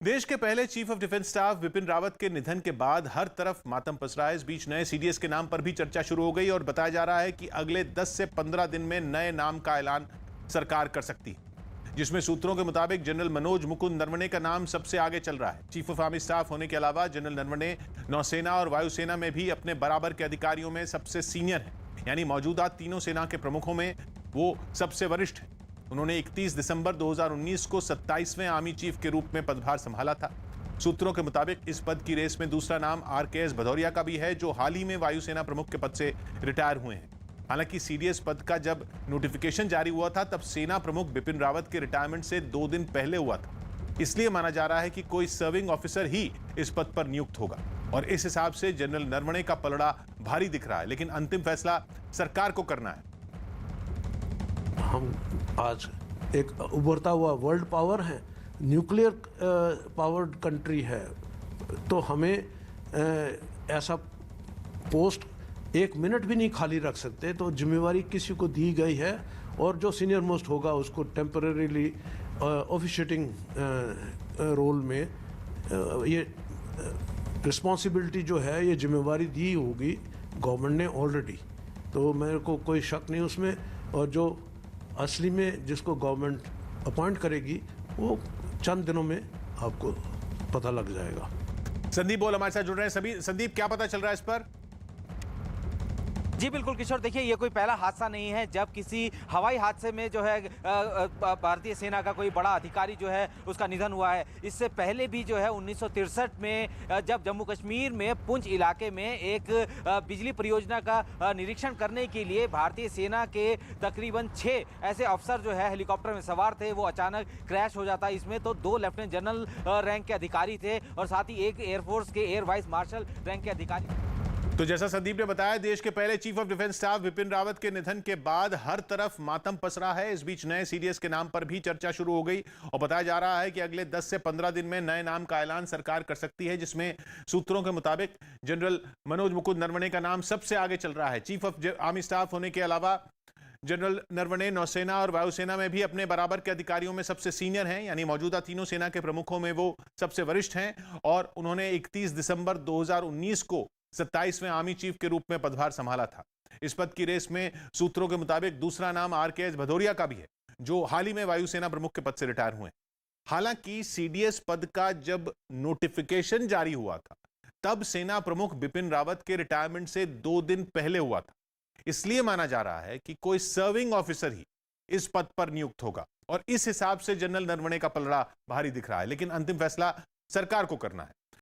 देश के पहले chief of defence staff Bipin Rawat के निधन के बाद हर तरफ मातम पसरा है। इस बीच नए सीडीएस के नाम पर भी चर्चा शुरू हो गई और बताया जा रहा है कि अगले 10 से 15 दिन में नए नाम का ऐलान सरकार कर सकती है, जिसमें सूत्रों के मुताबिक जनरल मनोज मुकुंद नरवणे का नाम सबसे आगे चल रहा है। चीफ ऑफ आर्मी स्टाफ होने के अलावा जनरल नरवणे नौसेना और वायुसेना में भी अपने बराबर के अधिकारियों में सबसे सीनियर है, यानी मौजूदा तीनों सेना के प्रमुखों में वो सबसे वरिष्ठ है। उन्होंने 31 दिसंबर 2019 को 27वें आर्मी चीफ के रूप में पदभार संभाला था। सूत्रों के मुताबिक इस पद की रेस में दूसरा नाम RKS भदौरिया का भी है, जो हाल ही में वायुसेना प्रमुख के पद से रिटायर हुए हैं। हालांकि सीडीएस पद का जब नोटिफिकेशन जारी हुआ था तब सेना प्रमुख बिपिन रावत के रिटायरमेंट से 2 दिन पहले हुआ था। इसलिए माना जा रहा है कि कोई सर्विंग ऑफिसर ही इस पद पर नियुक्त होगा और इस हिसाब से जनरल नरवणे का पलड़ा भारी दिख रहा है, लेकिन अंतिम फैसला सरकार को करना है। हम आज एक उभरता हुआ वर्ल्ड पावर है, न्यूक्लियर पावर्ड कंट्री है, तो हमें ऐसा पोस्ट 1 मिनट भी नहीं खाली रख सकते। तो जिम्मेवारी किसी को दी गई है और जो सीनियर मोस्ट होगा उसको टेम्परेरीली ऑफिशिएटिंग रोल में ये रिस्पॉन्सिबिलिटी जो है, ये जिम्मेवारी दी होगी गवर्नमेंट ने ऑलरेडी। तो मेरे को कोई शक नहीं उसमें, और जो असली में जिसको गवर्नमेंट अपॉइंट करेगी वो चंद दिनों में आपको पता लग जाएगा। संदीप बोल हमारे साथ जुड़ रहे हैं। सभी संदीप, क्या पता चल रहा है इस पर? जी बिल्कुल किशोर, देखिए ये कोई पहला हादसा नहीं है जब किसी हवाई हादसे में जो है भारतीय सेना का कोई बड़ा अधिकारी जो है उसका निधन हुआ है। इससे पहले भी जो है 1963 में जब जम्मू कश्मीर में पुंछ इलाके में एक बिजली परियोजना का निरीक्षण करने के लिए भारतीय सेना के तकरीबन 6 ऐसे अफसर जो है हेलीकॉप्टर में सवार थे, वो अचानक क्रैश हो जाता है। इसमें तो 2 लेफ्टिनेंट जनरल रैंक के अधिकारी थे और साथ ही एक एयरफोर्स के एयर वाइस मार्शल रैंक के अधिकारी। तो जैसा संदीप ने बताया, देश के पहले chief of defence staff Bipin Rawat के निधन के बाद हर तरफ मातम पसरा है। इस बीच नए सीडीएस के नाम पर भी चर्चा शुरू हो गई और बताया जा रहा है कि अगले 10 से 15 दिन में नए नाम का ऐलान सरकार कर सकती है, जिसमें सूत्रों के मुताबिक जनरल मनोज मुकुंद नरवणे का नाम सबसे आगे चल रहा है। चीफ ऑफ आर्मी स्टाफ होने के अलावा जनरल नरवणे नौसेना और वायुसेना में भी अपने बराबर के अधिकारियों में सबसे सीनियर हैं, यानी मौजूदा तीनों सेना के प्रमुखों में वो सबसे वरिष्ठ हैं और उन्होंने 31 दिसंबर 2019 को 27वें आर्मी चीफ के रूप में पदभार संभाला था। इस पद की रेस में सूत्रों के मुताबिक दूसरा नाम RKS भदौरिया का भी है, जो हाल ही में वायुसेना प्रमुख के पद से रिटायर हुए। हालांकि सीडीएस पद का जब नोटिफिकेशन जारी हुआ था तब सेना प्रमुख बिपिन रावत के रिटायरमेंट से 2 दिन पहले हुआ था। इसलिए माना जा रहा है कि कोई सर्विंग ऑफिसर ही इस पद पर नियुक्त होगा और इस हिसाब से जनरल नरवणे का पलड़ा भारी दिख रहा है, लेकिन अंतिम फैसला सरकार को करना है।